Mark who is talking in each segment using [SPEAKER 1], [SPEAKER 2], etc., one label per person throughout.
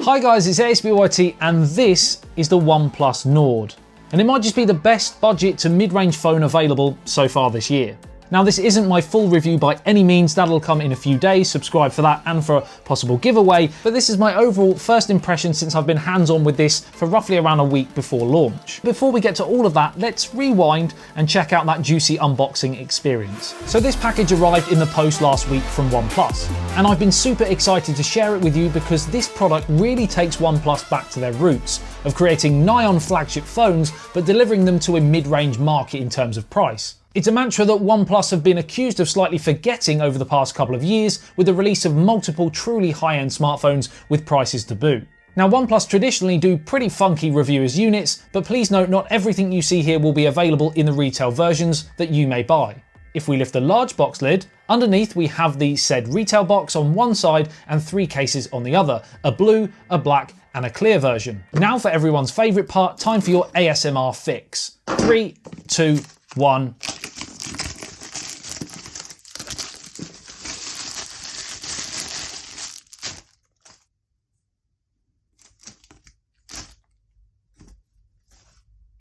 [SPEAKER 1] Hi guys, it's ASBYT and this is the OnePlus Nord. And it might just be the best budget to mid-range phone available so far this year. Now this isn't my full review by any means, that'll come in a few days, subscribe for that and for a possible giveaway, but this is my overall first impression since I've been hands-on with this for roughly around a week before launch. Before we get to all of that, let's rewind and check out that juicy unboxing experience. So this package arrived in the post last week from OnePlus, and I've been super excited to share it with you because this product really takes OnePlus back to their roots of creating nigh-on flagship phones but delivering them to a mid-range market in terms of price. It's a mantra that OnePlus have been accused of slightly forgetting over the past couple of years with the release of multiple truly high-end smartphones with prices to boot. Now OnePlus traditionally do pretty funky reviewers units, but please note not everything you see here will be available in the retail versions that you may buy. If we lift the large box lid, underneath we have the said retail box on one side and 3 cases on the other, a blue, a black and a clear version. Now for everyone's favourite part, time for your ASMR fix. 3, 2, 1.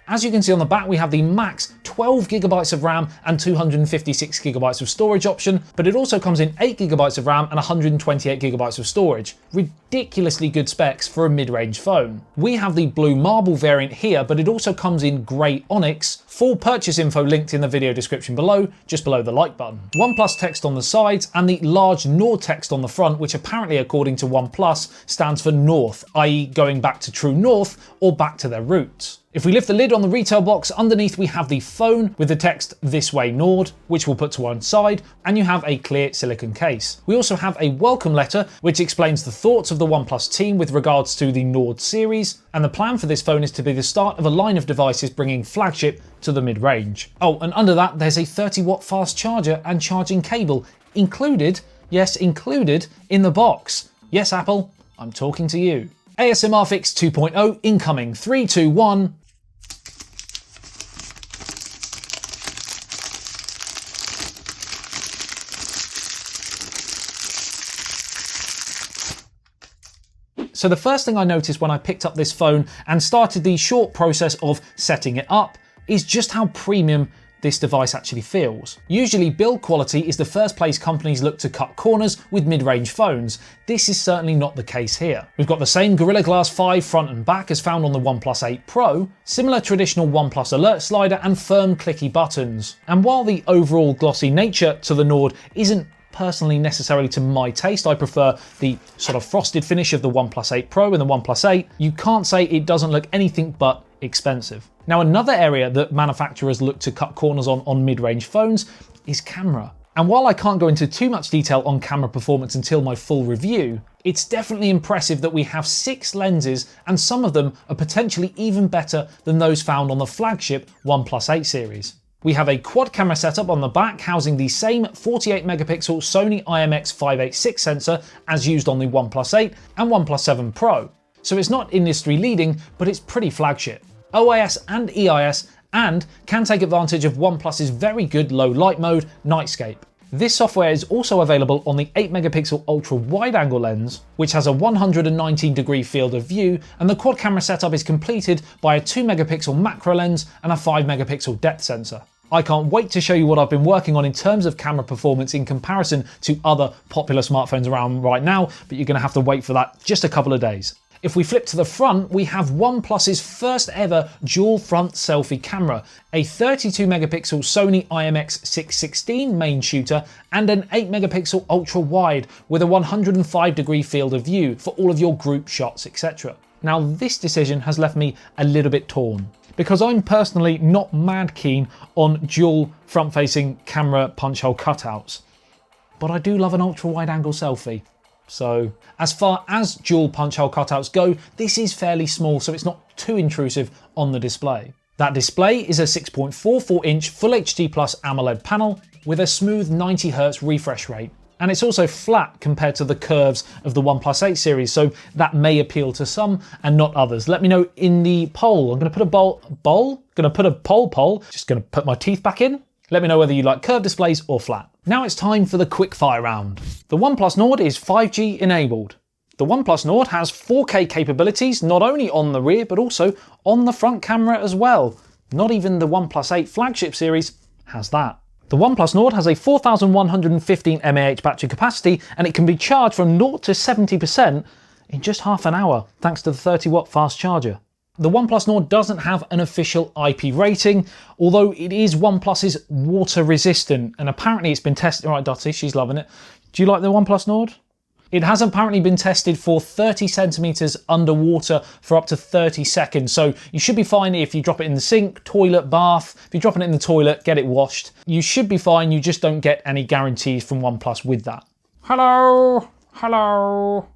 [SPEAKER 1] As you can see on the back, we have the max 12 gigabytes of RAM and 256 gigabytes of storage option, but it also comes in 8 gigabytes of RAM and 128 gigabytes of storage. Ridiculously good specs for a mid-range phone. We have the blue marble variant here, but it also comes in grey onyx. Full purchase info linked in the video description below, just below the like button. OnePlus text on the sides and the large Nord text on the front, which apparently according to OnePlus stands for North, i.e. going back to true north or back to their roots. If we lift the lid on the retail box, underneath we have the phone with the text "This way Nord," which we'll put to one side, and you have a clear silicone case. We also have a welcome letter, which explains the thoughts of the OnePlus team with regards to the Nord series, and the plan for this phone is to be the start of a line of devices bringing flagship to the mid-range. Oh, and under that there's a 30-watt fast charger and charging cable, included, yes, included in the box. Yes, Apple, I'm talking to you. ASMR Fix 2.0 incoming, 3, 2, 1. So the first thing I noticed when I picked up this phone and started the short process of setting it up is just how premium this device actually feels. Usually build quality is the first place companies look to cut corners with mid-range phones. This is certainly not the case here. We've got the same Gorilla Glass 5 front and back as found on the OnePlus 8 Pro, similar traditional OnePlus alert slider and firm clicky buttons. And while the overall glossy nature to the Nord isn't personally necessarily to my taste, I prefer the sort of frosted finish of the OnePlus 8 Pro and the OnePlus 8, you can't say it doesn't look anything but expensive. Now another area that manufacturers look to cut corners on mid-range phones is camera. And while I can't go into too much detail on camera performance until my full review, it's definitely impressive that we have 6 lenses and some of them are potentially even better than those found on the flagship OnePlus 8 series. We have a quad camera setup on the back housing the same 48 megapixel Sony IMX586 sensor as used on the OnePlus 8 and OnePlus 7 Pro. So it's not industry leading, but it's pretty flagship. OIS and EIS and can take advantage of OnePlus's very good low light mode, Nightscape. This software is also available on the 8 megapixel ultra wide angle lens, which has a 119 degree field of view, and the quad camera setup is completed by a 2 megapixel macro lens and a 5 megapixel depth sensor. I can't wait to show you what I've been working on in terms of camera performance in comparison to other popular smartphones around right now, but you're going to have to wait for that just a couple of days. If we flip to the front, we have OnePlus's first ever dual front selfie camera, a 32 megapixel Sony IMX616 main shooter and an 8 megapixel ultra wide with a 105 degree field of view for all of your group shots, etc. Now this decision has left me a little bit torn, because I'm personally not mad keen on dual front-facing camera punch hole cutouts. But I do love an ultra-wide angle selfie. So, as far as dual punch hole cutouts go, this is fairly small, so it's not too intrusive on the display. That display is a 6.44 inch Full HD Plus AMOLED panel with a smooth 90Hz refresh rate. And it's also flat compared to the curves of the OnePlus 8 series, so that may appeal to some and not others. Let me know in the poll. I'm going to put a poll. Just going to put my teeth back in. Let me know whether you like curved displays or flat. Now it's time for the quick fire round. The OnePlus Nord is 5G enabled. The OnePlus Nord has 4K capabilities not only on the rear but also on the front camera as well. Not even the OnePlus 8 flagship series has that. The OnePlus Nord has a 4115 mAh battery capacity and it can be charged from 0 to 70% in just half an hour thanks to the 30-watt fast charger. The OnePlus Nord doesn't have an official IP rating, although it is OnePlus's water resistant and apparently it's been tested. All right, Dottie, she's loving it. Do you like the OnePlus Nord? It has apparently been tested for 30 centimeters underwater for up to 30 seconds. So you should be fine if you drop it in the sink, toilet, bath. If you're dropping it in the toilet, get it washed. You should be fine. You just don't get any guarantees from OnePlus with that. Hello, hello,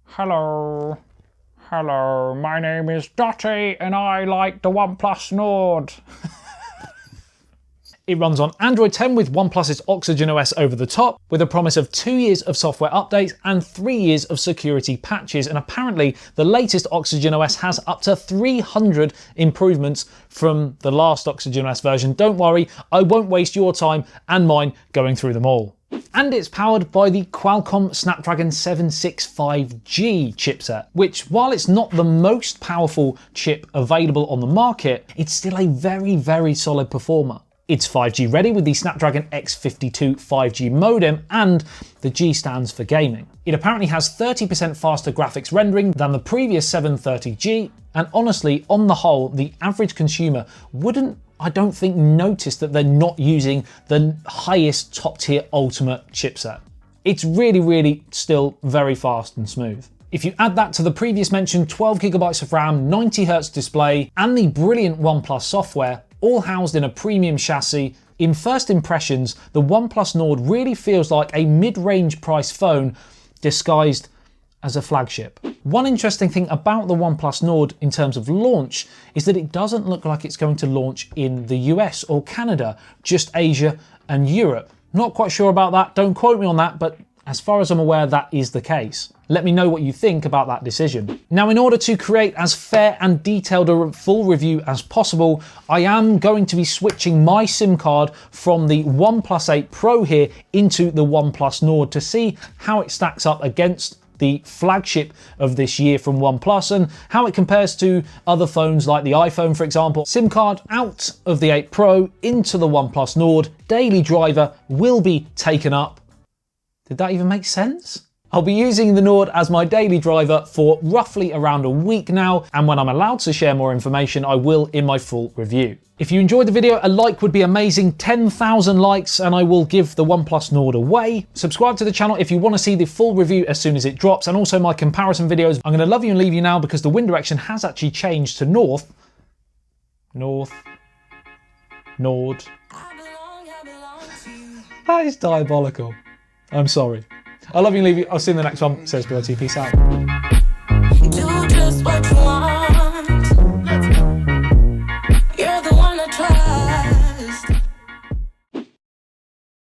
[SPEAKER 1] hello, hello. My name is Dottie and I like the OnePlus Nord. It runs on Android 10 with OnePlus's Oxygen OS over the top, with a promise of 2 years of software updates and 3 years of security patches. And apparently the latest Oxygen OS has up to 300 improvements from the last Oxygen OS version. Don't worry, I won't waste your time and mine going through them all. And it's powered by the Qualcomm Snapdragon 765G chipset, which, while it's not the most powerful chip available on the market, it's still a very, very solid performer. It's 5G ready with the Snapdragon X52 5G modem, and the G stands for gaming. It apparently has 30% faster graphics rendering than the previous 730G, and honestly, on the whole, the average consumer wouldn't, I don't think, notice that they're not using the highest top tier ultimate chipset. It's really, really still very fast and smooth. If you add that to the previous mentioned 12GB of RAM, 90Hz display, and the brilliant OnePlus software, all housed in a premium chassis, in first impressions, the OnePlus Nord really feels like a mid-range price phone disguised as a flagship. One interesting thing about the OnePlus Nord in terms of launch is that it doesn't look like it's going to launch in the US or Canada, just Asia and Europe. Not quite sure about that, don't quote me on that, but as far as I'm aware, that is the case. Let me know what you think about that decision. Now, in order to create as fair and detailed a full review as possible, I am going to be switching my SIM card from the OnePlus 8 Pro here into the OnePlus Nord to see how it stacks up against the flagship of this year from OnePlus and how it compares to other phones like the iPhone, for example. SIM card out of the 8 Pro into the OnePlus Nord. Daily driver will be taken up. Did that even make sense? I'll be using the Nord as my daily driver for roughly around a week now, and when I'm allowed to share more information, I will in my full review. If you enjoyed the video, a like would be amazing. 10,000 likes and I will give the OnePlus Nord away. Subscribe to the channel if you want to see the full review as soon as it drops, and also my comparison videos. I'm going to love you and leave you now because the wind direction has actually changed to north. North. Nord. That is diabolical. I'm sorry. I love you and leave you. I'll see you in the next one. Says ASBYT. Peace out.